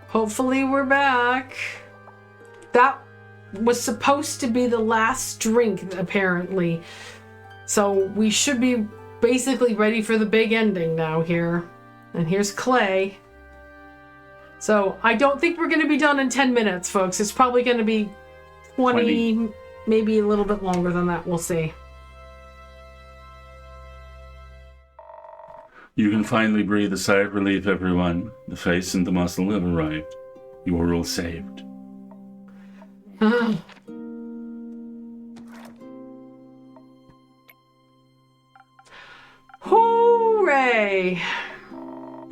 Hopefully we're back. That was supposed to be the last drink, apparently. So we should be basically ready for the big ending now here. And here's Clay. So I don't think we're going to be done in 10 minutes, folks. It's probably going to be 20, maybe a little bit longer than that. We'll see. You can finally breathe a sigh of relief, everyone. The face and the muscle have arrived. You are all saved. Hooray!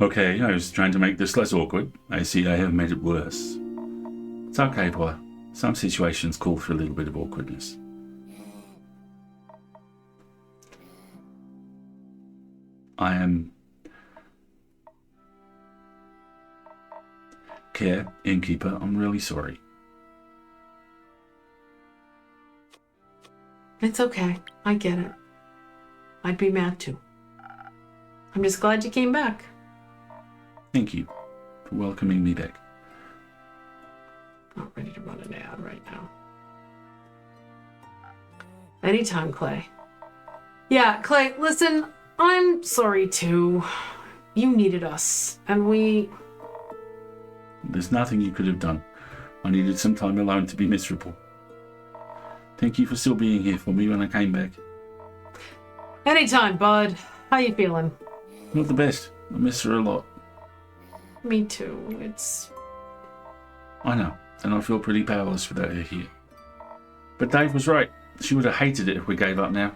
Okay, I was trying to make this less awkward. I see I have made it worse. It's okay, boy. Some situations call for a little bit of awkwardness. I am Care, innkeeper, I'm really sorry. It's okay. I get it. I'd be mad too. I'm just glad you came back. Thank you for welcoming me back. Not ready to run an ad right now. Anytime, Clay. Yeah, Clay, listen, I'm sorry too. You needed us, and we... There's nothing you could have done. I needed some time alone to be miserable. Thank you for still being here for me when I came back. Anytime, bud. How you feeling? Not the best. I miss her a lot. Me too. It's... I know, and I feel pretty powerless without her here. But Dave was right. She would have hated it if we gave up now.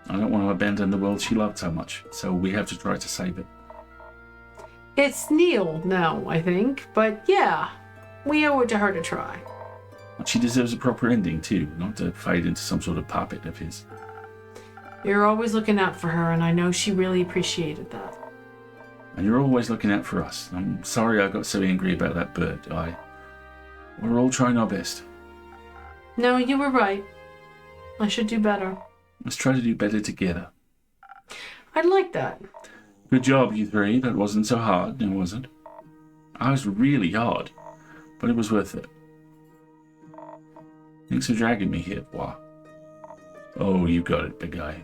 I don't want to abandon the world she loved so much, so we have to try to save it. It's Neil now, I think. But yeah, we owe it to her to try. She deserves a proper ending too, not to fade into some sort of puppet of his. You're always looking out for her, and I know she really appreciated that. And you're always looking out for us. I'm sorry I got so angry about that bird. We're all trying our best. No, you were right. I should do better. Let's try to do better together. I'd like that. Good job, you three. That wasn't so hard, now was it? I was really hard, but it was worth it. Thanks for dragging me here, boy. Oh, you got it, big guy.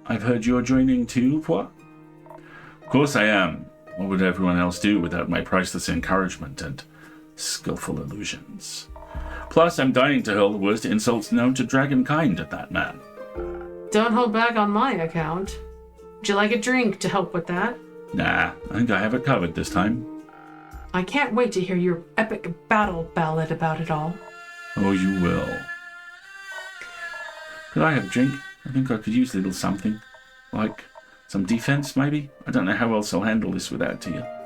I've heard you're joining too, boy? Of course I am. What would everyone else do without my priceless encouragement and skillful illusions? Plus, I'm dying to hurl the worst insults known to dragonkind at that man. Don't hold back on my account. Would you like a drink to help with that? Nah, I think I have it covered this time. I can't wait to hear your epic battle ballad about it all. Oh, you will. Could I have a drink? I think I could use a little something. Like some defense, maybe? I don't know how else I'll handle this without Tia.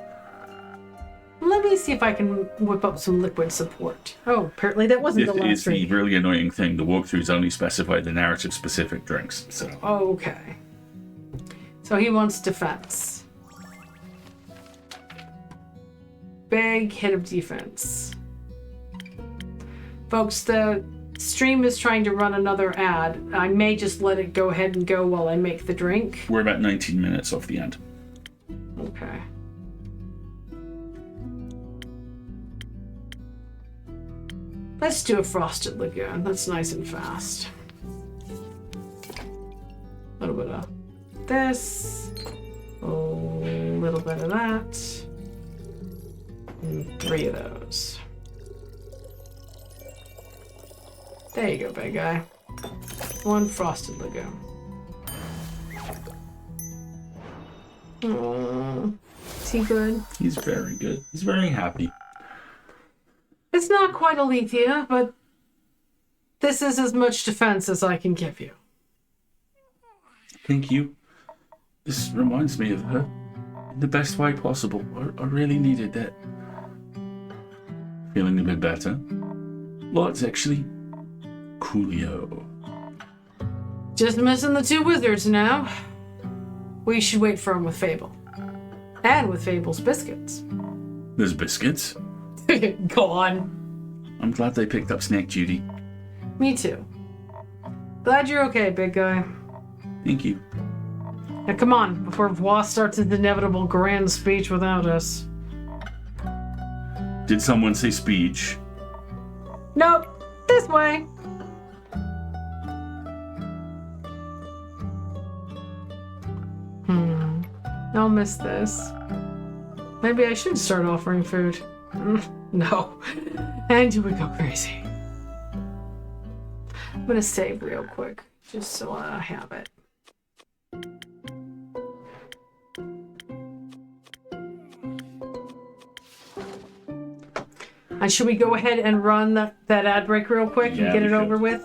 Let me see if I can whip up some liquid support. Oh, apparently that wasn't the last It's drink. the really annoying thing. The walkthroughs only specify the narrative-specific drinks, so... Okay. So he wants defense. Big hit of defense. Folks, the stream is trying to run another ad. I may just let it go ahead and go while I make the drink. We're about 19 minutes off the end. Okay. Let's do a Frosted Lagoon. That's nice and fast. A little bit of this. A little bit of that. And 3 of those. There you go, big guy. 1 Frosted Lagoon. Aww. Is he good? He's very good. He's very happy. It's not quite Alethea, but this is as much defense as I can give you. Thank you. This reminds me of her in the best way possible. I really needed that. Feeling a bit better? Lots, actually. Coolio. Just missing the 2 wizards now. We should wait for him with Fable. And with Fable's biscuits. There's biscuits? Go on. I'm glad they picked up snack duty. Me too. Glad you're okay, big guy. Thank you. Now come on, before Voix starts his inevitable grand speech without us. Did someone say speech? Nope, this way. I'll miss this. Maybe I should start offering food. No. And you would go crazy. I'm gonna save real quick, just so I have it. And should we go ahead and run that ad break real quick and get it over with?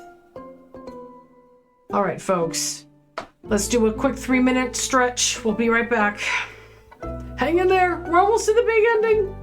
All right, folks. Let's do a quick 3-minute stretch. We'll be right back. Hang in there. We're almost to the big ending.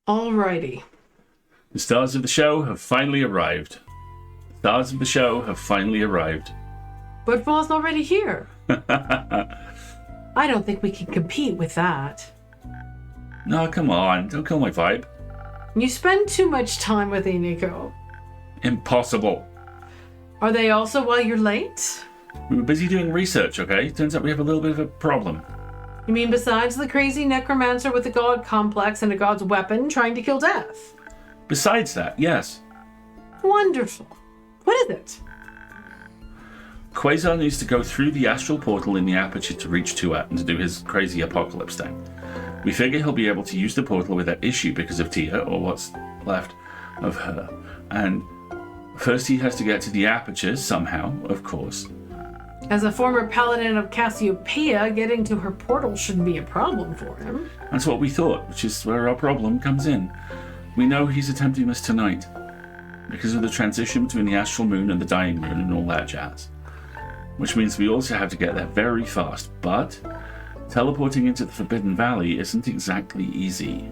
Alrighty. The stars of the show have finally arrived. The stars of the show have finally arrived. But Vo's already here. I don't think we can compete with that. No, come on. Don't kill my vibe. You spend too much time with Iniko. Impossible. Are they also while you're late? We were busy doing research, okay? Turns out we have a little bit of a problem. You mean besides the crazy necromancer with a god complex and a god's weapon trying to kill death? Besides that, yes. Wonderful. What is it? Quasar needs to go through the astral portal in the aperture to reach Tuat and to do his crazy apocalypse thing. We figure he'll be able to use the portal without issue because of Tia, or what's left of her. And first he has to get to the aperture somehow, of course. As a former paladin of Cassiopeia, getting to her portal shouldn't be a problem for him. That's what we thought, which is where our problem comes in. We know he's attempting this tonight because of the transition between the astral moon and the dying moon and all that jazz. Which means we also have to get there very fast, but teleporting into the Forbidden Valley isn't exactly easy.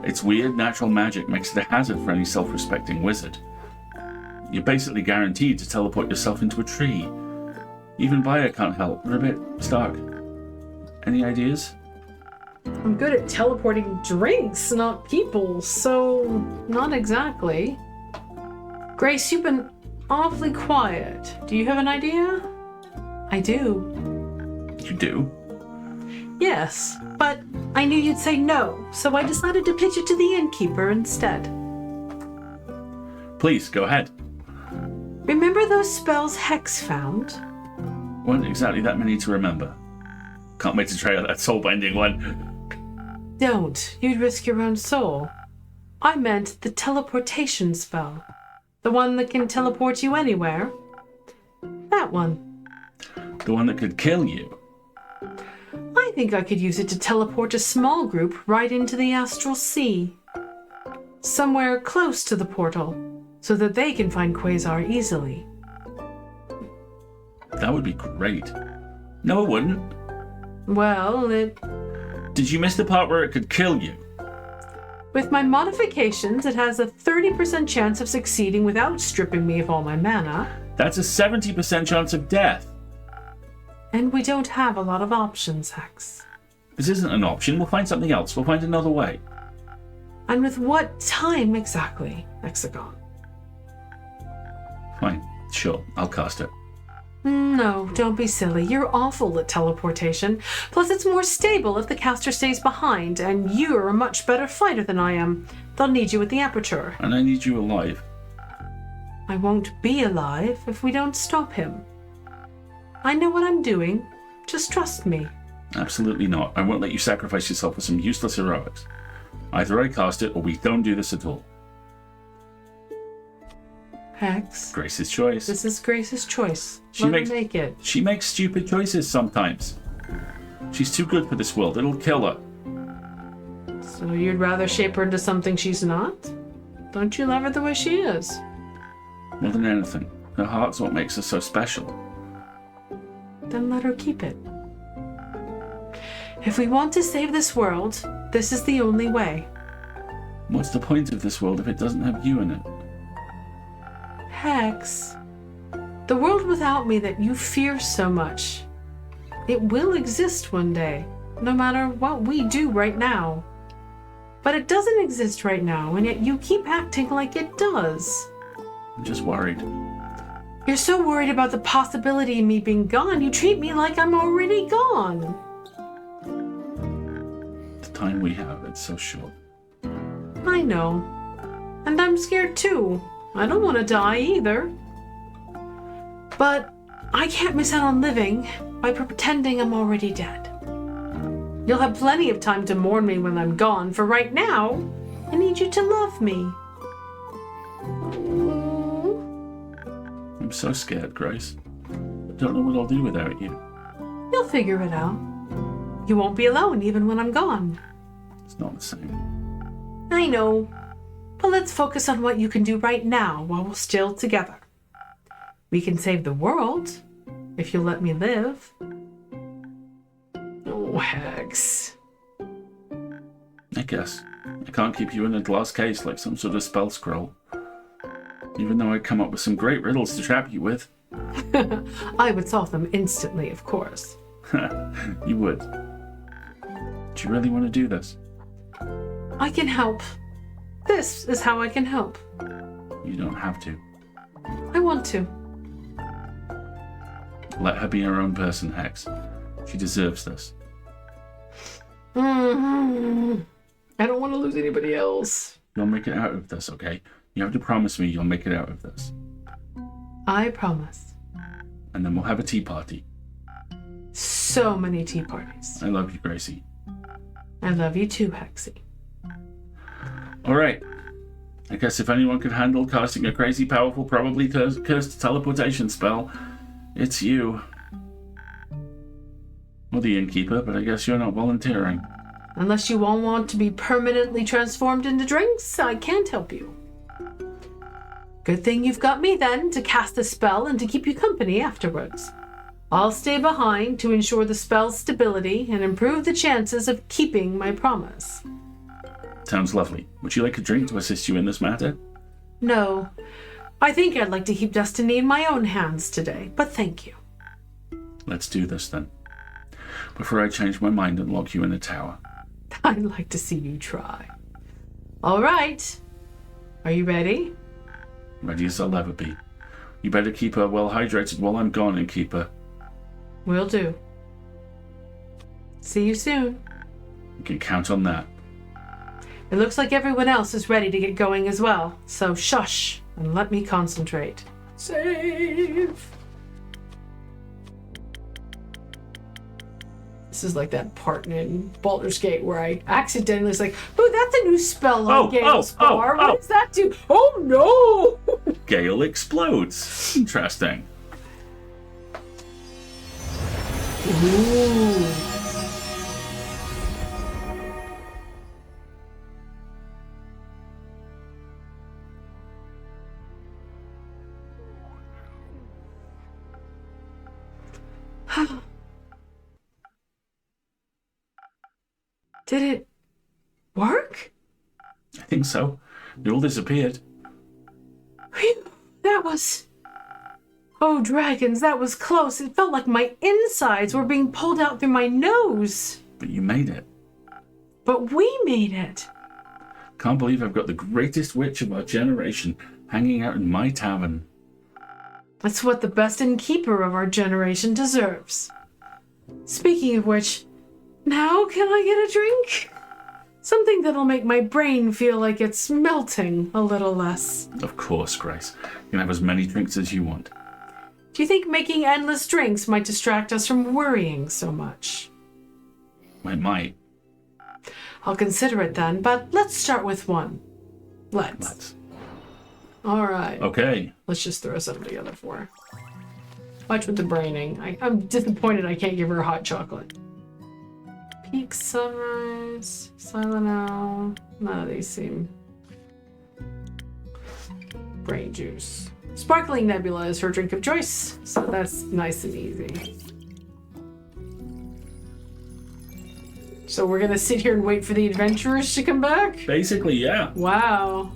Its weird natural magic makes it a hazard for any self-respecting wizard. You're basically guaranteed to teleport yourself into a tree. Even Baya can't help. We're a bit stuck. Any ideas? I'm good at teleporting drinks, not people, so not exactly. Grace, you've been awfully quiet. Do you have an idea? I do. You do? Yes, but I knew you'd say no, so I decided to pitch it to the innkeeper instead. Please, go ahead. Remember those spells Hex found? Weren't exactly that many to remember. Can't wait to try out that soul-binding one. Don't. You'd risk your own soul. I meant the teleportation spell. The one that can teleport you anywhere. That one. The one that could kill you. I think I could use it to teleport a small group right into the astral sea. Somewhere close to the portal, so that they can find Quasar easily. That would be great. No, it wouldn't. Well, Did you miss the part where it could kill you? with my modifications, it has a 30% chance of succeeding without stripping me of all my mana. That's a 70% chance of death. And we don't have a lot of options, Hex. This isn't an option. We'll find something else. We'll find another way. And with what time exactly, Hexagon? Fine. Sure. I'll cast it. No, don't be silly. You're awful at teleportation. Plus, it's more stable if the caster stays behind, and you're a much better fighter than I am. They'll need you at the aperture. And I need you alive. I won't be alive if we don't stop him. I know what I'm doing. Just trust me. Absolutely not. I won't let you sacrifice yourself for some useless heroics. Either I cast it, or we don't do this at all. Hex. Grace's choice. This is Grace's choice. She Let makes- her make it. She makes stupid choices sometimes. She's too good for this world. It'll kill her. So you'd rather shape her into something she's not? Don't you love her the way she is? More than anything, her heart's what makes her so special. Then let her keep it. If we want to save this world, this is the only way. What's the point of this world if it doesn't have you in it? Hex, the world without me that you fear so much, it will exist one day, no matter what we do right now. But it doesn't exist right now, and yet you keep acting like it does. I'm just worried. You're so worried about the possibility of me being gone, you treat me like I'm already gone. The time we have, it's so short. I know. And I'm scared too. I don't want to die either. But I can't miss out on living by pretending I'm already dead. You'll have plenty of time to mourn me when I'm gone. For right now, I need you to love me. I'm so scared, Grace. I don't know what I'll do without you. You'll figure it out. You won't be alone even when I'm gone. It's not the same. I know. But let's focus on what you can do right now while we're still together. We can save the world, if you'll let me live. Oh, Hex. I guess. I can't keep you in a glass case like some sort of spell scroll. Even though I'd come up with some great riddles to trap you with. I would solve them instantly, of course. You would. Do you really want to do this? I can help. This is how I can help. You don't have to. I want to. Let her be her own person, Hex. She deserves this. I don't want to lose anybody else. You'll make it out of this, okay? You have to promise me you'll make it out of this. I promise. And then we'll have a tea party. So many tea parties. I love you, Gracie. I love you too, Hexy. Alright. I guess if anyone could handle casting a crazy, powerful, probably cursed teleportation spell, it's you. Or the innkeeper, but I guess you're not volunteering. Unless you all want to be permanently transformed into drinks, I can't help you. Good thing you've got me then to cast the spell and to keep you company afterwards. I'll stay behind to ensure the spell's stability and improve the chances of keeping my promise. Sounds lovely. Would you like a drink to assist you in this matter? No, I think I'd like to keep destiny in my own hands today, but thank you. Let's do this then. Before I change my mind and lock you in a tower. I'd like to see you try. All right. Are you ready? Ready as I'll ever be. You better keep her well hydrated while I'm gone, and keep her. Will do. See you soon. You can count on that. It looks like everyone else is ready to get going as well, so shush and let me concentrate. Save! This is like that part in Baldur's Gate where I accidentally was like, oh, that's a new spell on Gale's bar. What does that do? Oh no! Gale explodes. Interesting. Ooh. Did it work? I think so. They all disappeared. Phew, that was... Oh, dragons, that was close. It felt like my insides were being pulled out through my nose. But you made it. But we made it. Can't believe I've got the greatest witch of our generation hanging out in my tavern. That's what the best innkeeper of our generation deserves. Speaking of which, now can I get a drink? Something that'll make my brain feel like it's melting a little less. Of course, Grace. You can have as many drinks as you want. Do you think making endless drinks might distract us from worrying so much? I might. I'll consider it then, but let's start with one. Let's. All right. Okay. Let's just throw something together for her. Watch with the braining. I'm disappointed I can't give her a hot chocolate. Peak Sunrise, Silent Owl. None of these seem... Brain juice. Sparkling Nebula is her drink of choice, so that's nice and easy. So we're gonna sit here and wait for the adventurers to come back? Basically, yeah. Wow.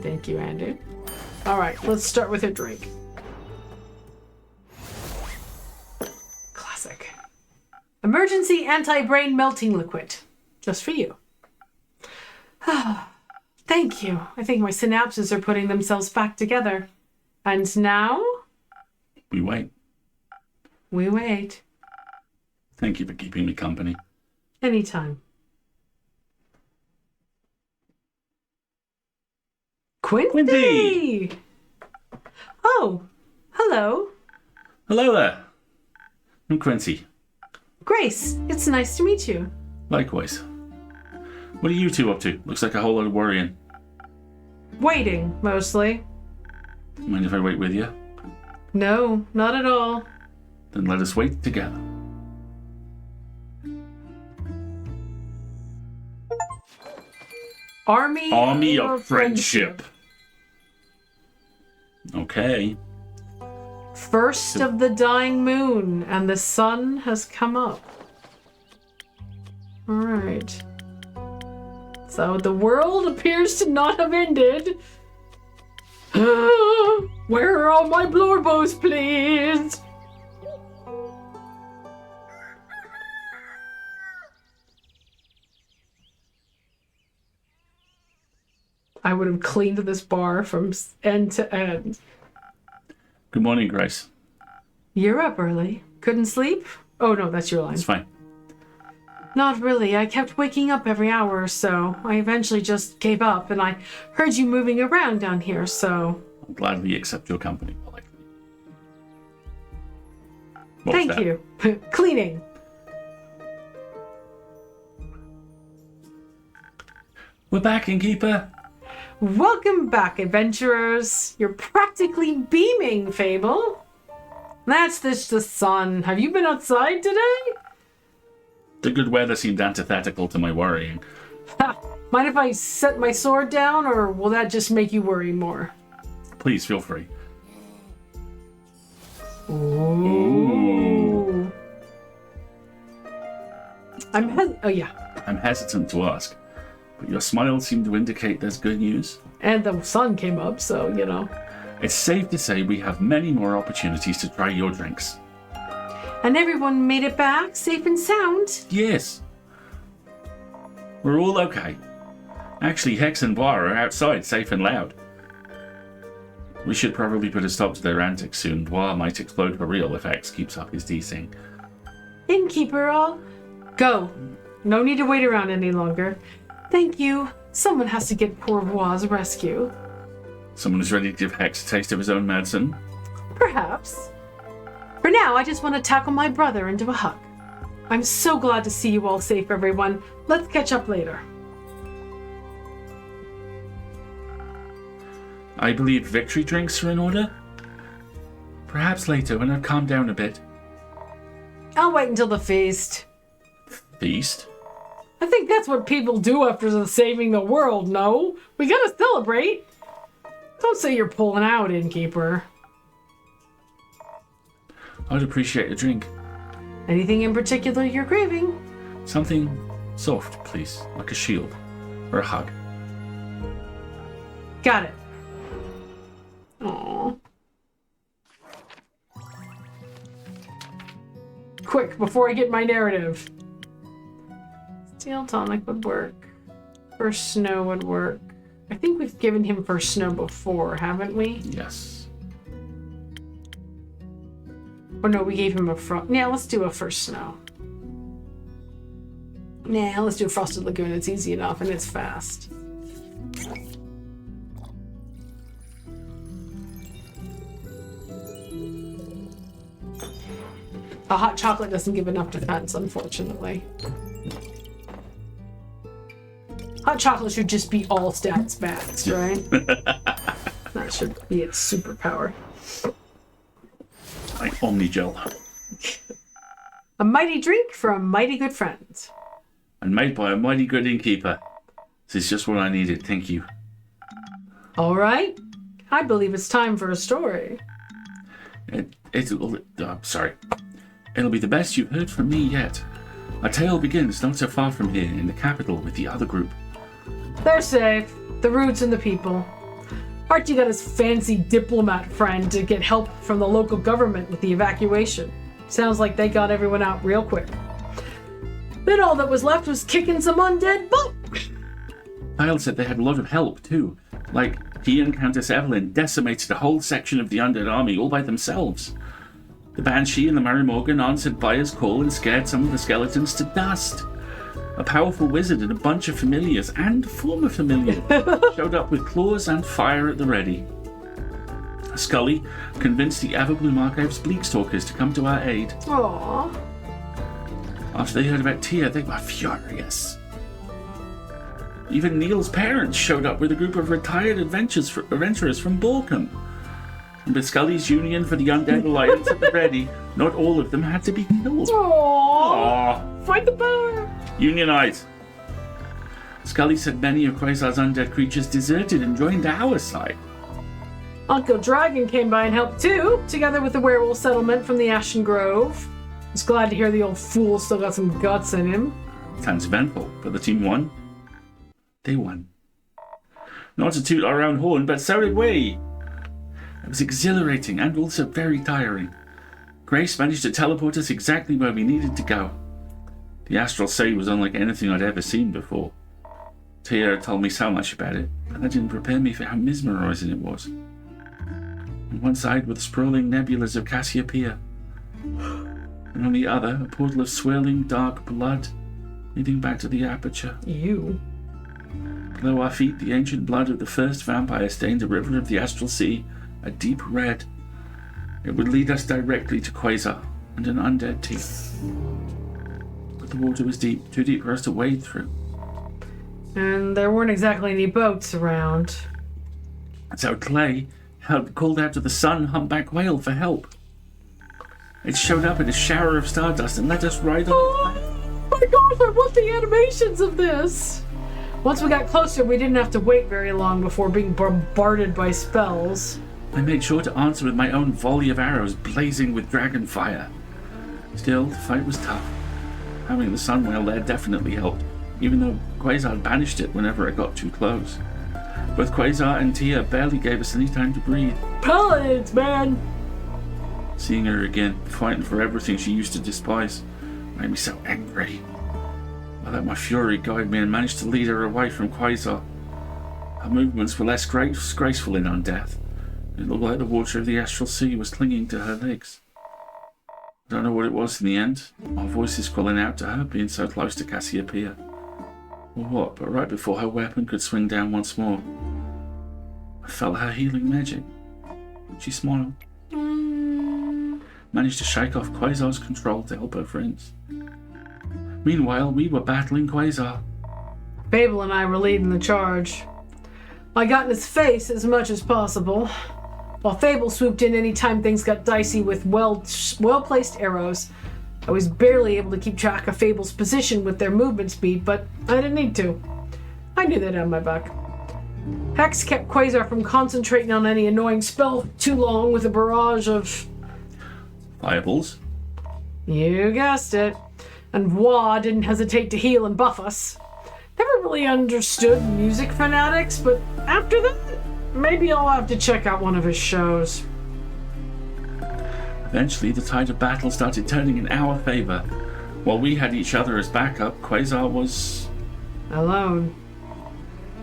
Thank you, Andy. All right, let's start with a drink. Classic. Emergency anti-brain melting liquid. Just for you. Thank you. I think my synapses are putting themselves back together. And now? We wait. We wait. Thank you for keeping me company. Anytime. Quincy! Oh, hello. Hello there. I'm Quincy. Grace, it's nice to meet you. Likewise. What are you two up to? Looks like a whole lot of worrying. Waiting, mostly. Mind if I wait with you? No, not at all. Then let us wait together. Army of Friendship. Okay. First of the dying moon, and the sun has come up. All right. So the world appears to not have ended. Where are all my blorbows, please? I would have cleaned this bar from end to end. Good morning, Grace. You're up early. Couldn't sleep? Oh no, that's your line. It's fine. Not really. I kept waking up every hour or so. I eventually just gave up, and I heard you moving around down here, so... I'll gladly accept your company, politely. Thank you. Cleaning. We're back, innkeeper. Welcome back, adventurers. You're practically beaming, Fable. That's just the sun. Have you been outside today? The good weather seemed antithetical to my worrying. Ha! Mind if I set my sword down, or will that just make you worry more? Please feel free. Ooh. I'm hesitant to ask, but your smile seemed to indicate there's good news. And the sun came up, so, you know. It's safe to say we have many more opportunities to try your drinks. And everyone made it back, safe and sound? Yes. We're all okay. Actually, Hex and Bois are outside, safe and loud. We should probably put a stop to their antics soon. Bois might explode for real if Hex keeps up his teasing. Innkeeper, I'll go. No need to wait around any longer. Thank you. Someone has to get poor Bois' rescue. Someone who's ready to give Hex a taste of his own medicine? Perhaps. For now, I just want to tackle my brother into a hug. I'm so glad to see you all safe, everyone. Let's catch up later. I believe victory drinks are in order? Perhaps later when I've calmed down a bit. I'll wait until the feast. Feast? I think that's what people do after saving the world, no? We gotta celebrate. Don't say you're pulling out, Innkeeper. I'd appreciate a drink. Anything in particular you're craving? Something soft, please. Like a shield. Or a hug. Got it. Aww. Quick, before I get my narrative. Steel tonic would work. First snow would work. I think we've given him first snow before, haven't we? Yes. Or no, we gave him a frost. Yeah, let's do a first snow. Nah, let's do a frosted lagoon. It's easy enough and it's fast. A hot chocolate doesn't give enough defense, unfortunately. Hot chocolate should just be all stats max, right? That should be its superpower. Like Omnigel. A mighty drink for a mighty good friend. And made by a mighty good innkeeper. This is just what I needed, thank you. All right. I believe it's time for a story. Sorry. It'll be the best you've heard from me yet. Our tale begins not so far from here, in the capital with the other group. They're safe. The roots and the people. Archie got his fancy diplomat friend to get help from the local government with the evacuation. Sounds like they got everyone out real quick. Then all that was left was kicking some undead butt. Kyle said they had a lot of help, too. Like, he and Countess Evelyn decimated a whole section of the undead army all by themselves. The Banshee and the Mary Morgan answered Bayer's call and scared some of the skeletons to dust. A powerful wizard and a bunch of familiars, and former familiars, showed up with claws and fire at the ready. Scully convinced the Everbloom Archive's Bleakstalkers to come to our aid. Aww. After they heard about Tia, they were furious. Even Neil's parents showed up with a group of retired adventurers from Borkham. And with Scully's Union for the Undead Alliance at the ready, not all of them had to be killed. Aww. Fight the power. Unionize. Scully said many of Quasar's undead creatures deserted and joined our side. Uncle Dragon came by and helped too, together with the werewolf settlement from the Ashen Grove. Was glad to hear the old fool still got some guts in him. Sounds eventful, but the team won. They won. Not to toot our own horn, but so did we. It was exhilarating and also very tiring. Grace managed to teleport us exactly where we needed to go. The astral sea was unlike anything I'd ever seen before. Tia told me so much about it, but that didn't prepare me for how mesmerizing it was. On one side were the sprawling nebulas of Cassiopeia, and on the other, a portal of swirling dark blood leading back to the aperture. You. Below our feet, the ancient blood of the first vampire stained the river of the astral sea a deep red. It would lead us directly to Quasar and an undead team. But the water was deep, too deep for us to wade through. And there weren't exactly any boats around. So Clay called out to the sun humpback whale for help. It showed up in a shower of stardust and let us ride on it. Oh my gosh, I want the animations of this! Once we got closer, we didn't have to wait very long before being bombarded by spells. I made sure to answer with my own volley of arrows blazing with dragon fire. Still, the fight was tough. Having the sun whale there definitely helped, even though Quasar banished it whenever I got too close. Both Quasar and Tia barely gave us any time to breathe. Paladins, man! Seeing her again, fighting for everything she used to despise, made me so angry. I let my fury guide me and managed to lead her away from Quasar. Her movements were less graceful in undeath. It looked like the water of the astral sea was clinging to her legs. I don't know what it was in the end. Our voices calling out to her, being so close to Cassiopeia. Or what, but right before her weapon could swing down once more, I felt her healing magic. She smiled. Managed to shake off Quasar's control to help her friends. Meanwhile, we were battling Quasar. Fable and I were leading the charge. I got in his face as much as possible, while Fable swooped in any time things got dicey with well-placed arrows. I was barely able to keep track of Fable's position with their movement speed, but I didn't need to. I knew they'd have my back. Hex kept Quasar from concentrating on any annoying spell too long with a barrage of... fireballs? You guessed it. And Wah didn't hesitate to heal and buff us. Never really understood music fanatics, but after that, maybe I'll have to check out one of his shows. Eventually, the tide of battle started turning in our favor. While we had each other as backup, Quasar was... alone.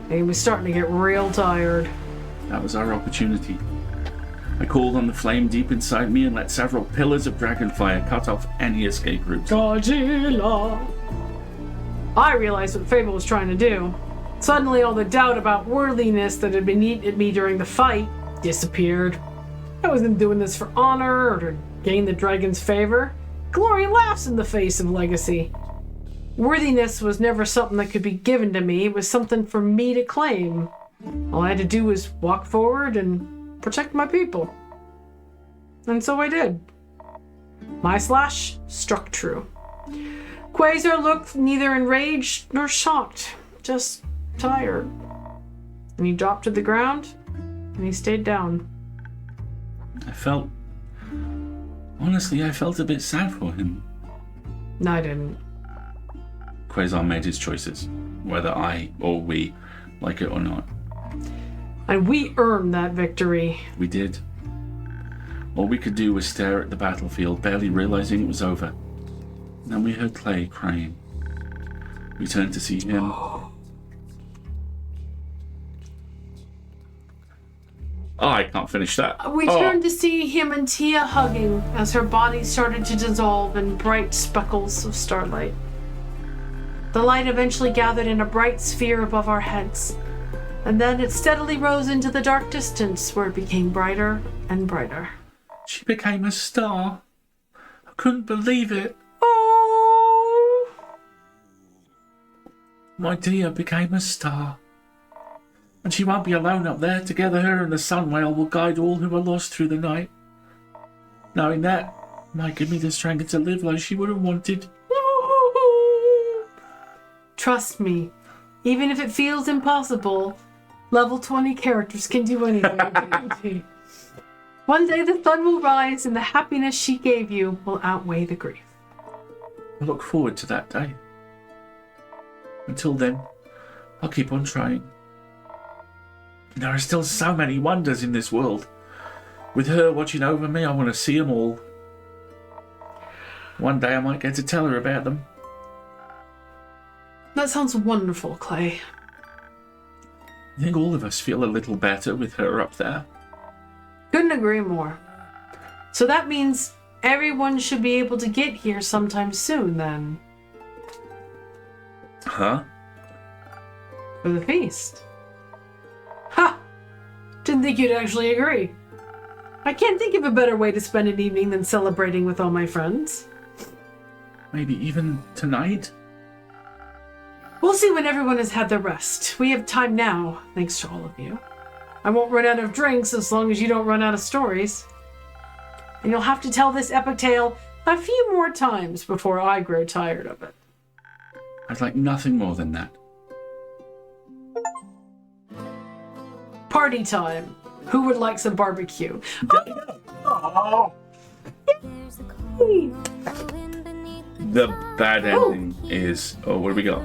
And he was starting to get real tired. That was our opportunity. I called on the flame deep inside me and let several pillars of dragonfire cut off any escape routes. Godzilla! I realized what Fable was trying to do. Suddenly, all the doubt about worthiness that had been eaten at me during the fight disappeared. I wasn't doing this for honor or to gain the dragon's favor. Glory laughs in the face of legacy. Worthiness was never something that could be given to me. It was something for me to claim. All I had to do was walk forward and protect my people. And so I did. My slash struck true. Quasar looked neither enraged nor shocked, just tired. And he dropped to the ground, and he stayed down. Honestly, I felt a bit sad for him. No, I didn't. Quasar made his choices, whether I or we like it or not. And we earned that victory. We did. All we could do was stare at the battlefield, barely realizing it was over. Then we heard Clay crying. We turned to see him. Oh, I can't finish that. We turned to see him and Tia hugging as her body started to dissolve in bright speckles of starlight. The light eventually gathered in a bright sphere above our heads, and then it steadily rose into the dark distance where it became brighter and brighter. She became a star. I couldn't believe it. Oh! My Tia became a star. And she won't be alone up there. Together, her and the sun whale will guide all who are lost through the night. Knowing that might give me the strength to live like she would have wanted. Trust me, even if it feels impossible, level 20 characters can do anything. One day the sun will rise and the happiness she gave you will outweigh the grief. I look forward to that day. Until then, I'll keep on trying. There are still so many wonders in this world. With her watching over me, I want to see them all. One day I might get to tell her about them. That sounds wonderful, Clay. I think all of us feel a little better with her up there. Couldn't agree more. So that means everyone should be able to get here sometime soon, then. Huh? For the feast. Ha! Didn't think you'd actually agree. I can't think of a better way to spend an evening than celebrating with all my friends. Maybe even tonight? We'll see when everyone has had their rest. We have time now, thanks to all of you. I won't run out of drinks as long as you don't run out of stories. And you'll have to tell this epic tale a few more times before I grow tired of it. I'd like nothing more than that. Party time. Who would like some barbecue? Oh. The bad ending is... Oh, what do we got?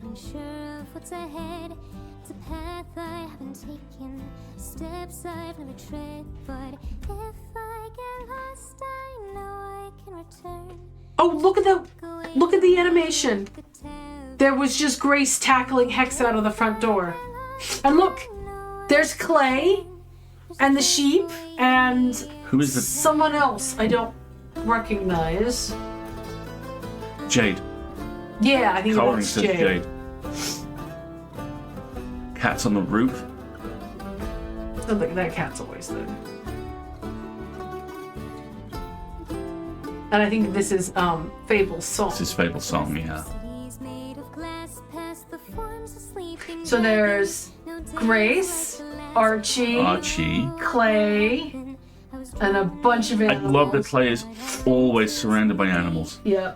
Unsure of what's ahead. It's a path I haven't taken, steps I've never tread. But if I get lost, I know I can return. Oh, look at the animation. There was just Grace tackling Hex out of the front door. And look, there's Clay and the sheep and Who is the... someone else I don't recognize. Jade. Yeah, I think Coloring that's says Jade. Jade. Cats on the roof. That cat's always there. And I think this is Fable's song. This is Fable's song, yeah. So there's Grace, Archie, Clay, and a bunch of I animals. love that Clay is always surrounded by animals. Yeah.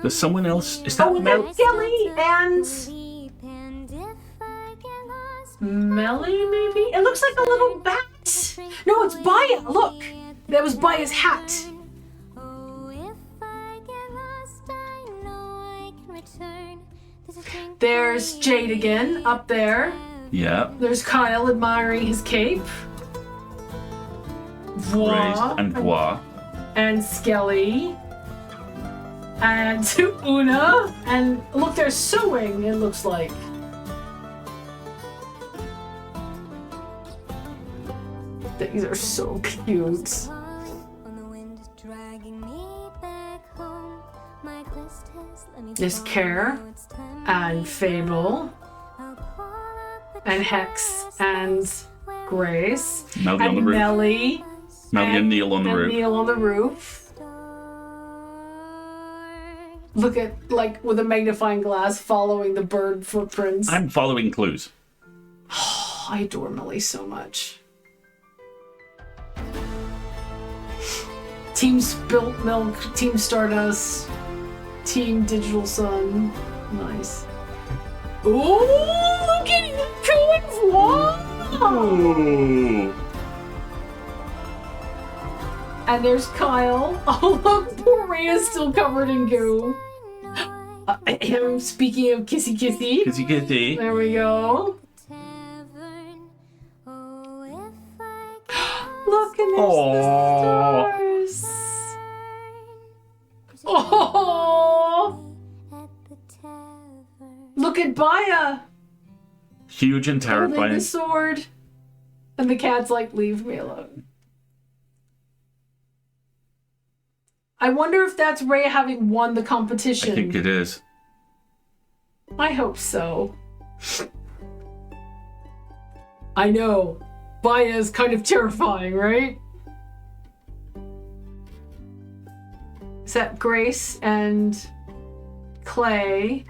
There's someone else. Is that Oh, Mel? that's Kelly and Melly, maybe? It looks like a little bat. No, it's Baya. Look. That was Baya's hat. There's Jade again, up there. Yeah. There's Kyle admiring his cape. Grace and Bois. And Skelly. And Una. And look, they're sewing, it looks like. These are so cute. There's Care and Fable and Hex and Grace Melody on the and roof. Melly. Melody and Neil on the roof. Neil on the roof. Look at, like, with a magnifying glass following the bird footprints. I'm following clues. Oh, I adore Melly so much. Team Spilt Milk, Team Stardust, Team Digital Sun. Nice. Ooh, look at him going wow! Ooh. And there's Kyle. Oh, look, poor Rhea's still covered in goo. Speaking of kissy kissy. Kissy kissy. There we go. Look, and there's the stars. Oh! Look at Baya. Huge and Holding terrifying. the sword. And the cat's like, leave me alone. I wonder if that's Rhea having won the competition. I think it is. I hope so. I know. Baya is kind of terrifying, right? Is that Grace and Clay?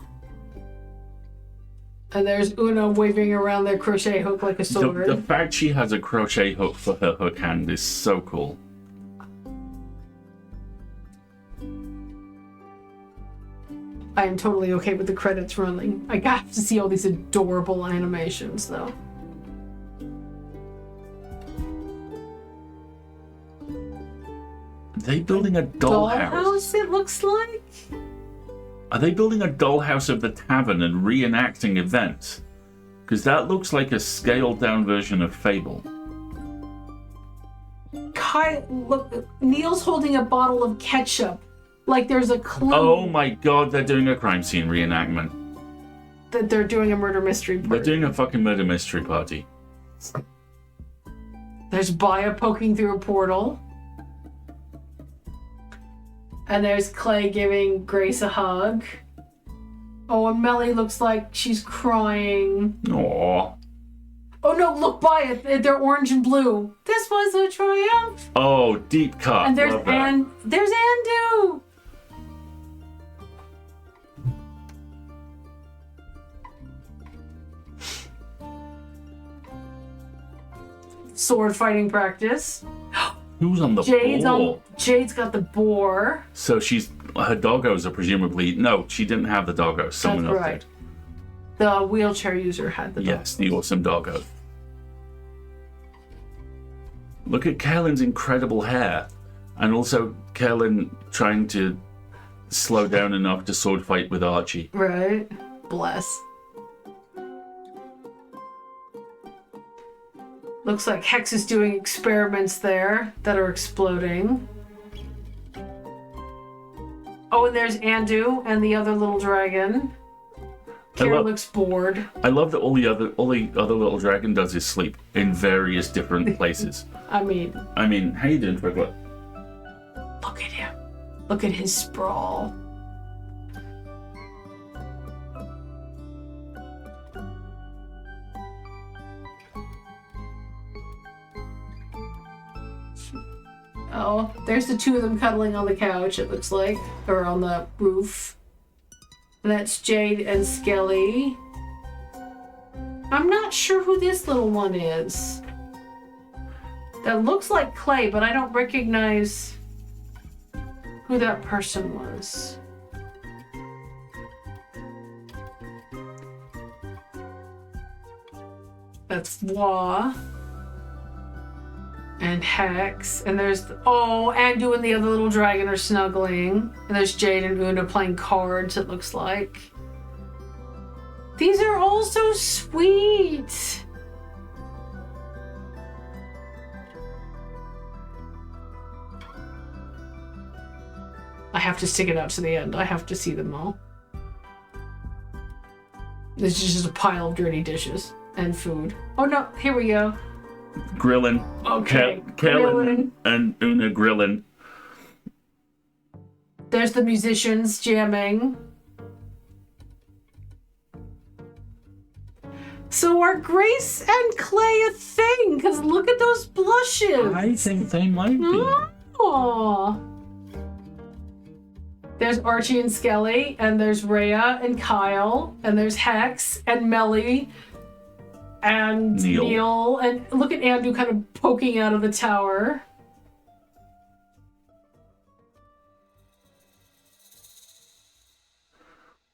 And there's Una waving around their crochet hook like a sword. The fact she has a crochet hook for her hook hand is so cool. I am totally okay with the credits running. I got to see all these adorable animations, though. Are they building a dollhouse? Dollhouse, it looks like? Are they building a dollhouse of the tavern and reenacting events? Because that looks like a scaled down version of Fable. Look, Neil's holding a bottle of ketchup. Like there's a clue Oh my god, they're doing a crime scene reenactment. that they're doing a murder mystery party. They're doing a fucking murder mystery party. There's Baya poking through a portal. And there's Clay giving Grace a hug. Oh, and Melly looks like she's crying. Aww. Oh no, look, Baya, they're orange and blue. This was a triumph. Oh, deep cut. And there's Love that. there's Andu. sword fighting practice. Who's on the Jade's boar? Jade's got the boar. So her doggos are presumably... No, she didn't have the doggos. Someone That's else right. did. The wheelchair user had the Yes, the awesome doggo. Look at Kaelin's incredible hair. And also Kaelin trying to slow down enough to sword fight with Archie. Right. Bless. Looks like Hex is doing experiments there that are exploding. Oh, and there's Andu and the other little dragon. Kira looks bored. I love that all the other little dragon does is sleep in various different places. I mean, how you doing, Twiglet? look at him. Look at his sprawl. Oh, there's the two of them cuddling on the couch, it looks like. Or on the roof. And that's Jade and Skelly. I'm not sure who this little one is. That looks like Clay, but I don't recognize who that person was. That's Wah. And Hex. And there's... Oh, Andu and the other little dragon are snuggling. And there's Jade and Una playing cards, it looks like. These are all so sweet. I have to stick it out to the end. I have to see them all. This is just a pile of dirty dishes and food. Oh no, here we go. Grilling. Okay, Kaelin grilling. and Una grilling. There's the musicians jamming. So are Grace and Clay a thing? Because look at those blushes. I think they might be. Aww. There's Archie and Skelly, and there's Rhea and Kyle, and there's Hex and Melly and Neil. And look at Andu kind of poking out of the tower.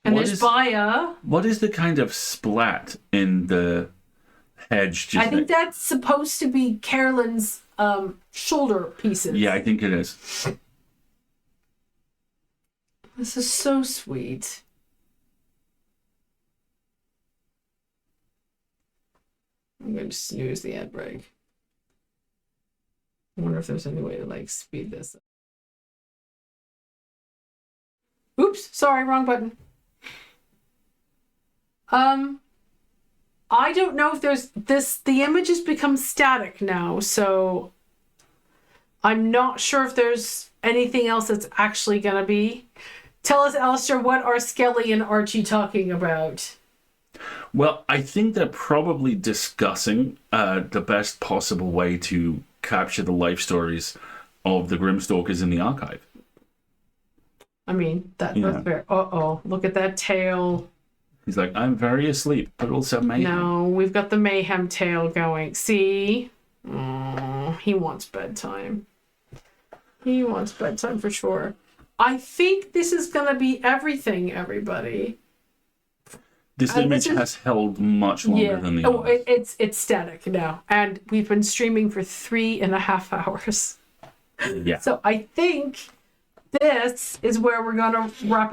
And there's Baya. What is the kind of splat in the hedge? I think that's supposed to be Carolyn's shoulder pieces. Yeah, I think it is. This is so sweet. I'm going to snooze the ad break. I wonder if there's any way to like speed this up. Oops, sorry, wrong button. I don't know if there's this, the image has become static now, so I'm not sure if there's anything else that's actually gonna be. Tell us, Alistair, what are Skelly and Archie talking about? Well, I think they're probably discussing the best possible way to capture the life stories of the Grimstalkers in the archive. I mean, that's fair. Uh-oh, look at that tail. He's like, I'm very asleep, but also mayhem. No, we've got the mayhem tail going. See? Oh, he wants bedtime. He wants bedtime for sure. I think this is going to be everything, everybody. This image has held much longer than the others. It's static now. And we've been streaming for 3.5 hours. Yeah. So I think this is where we're going to wrap it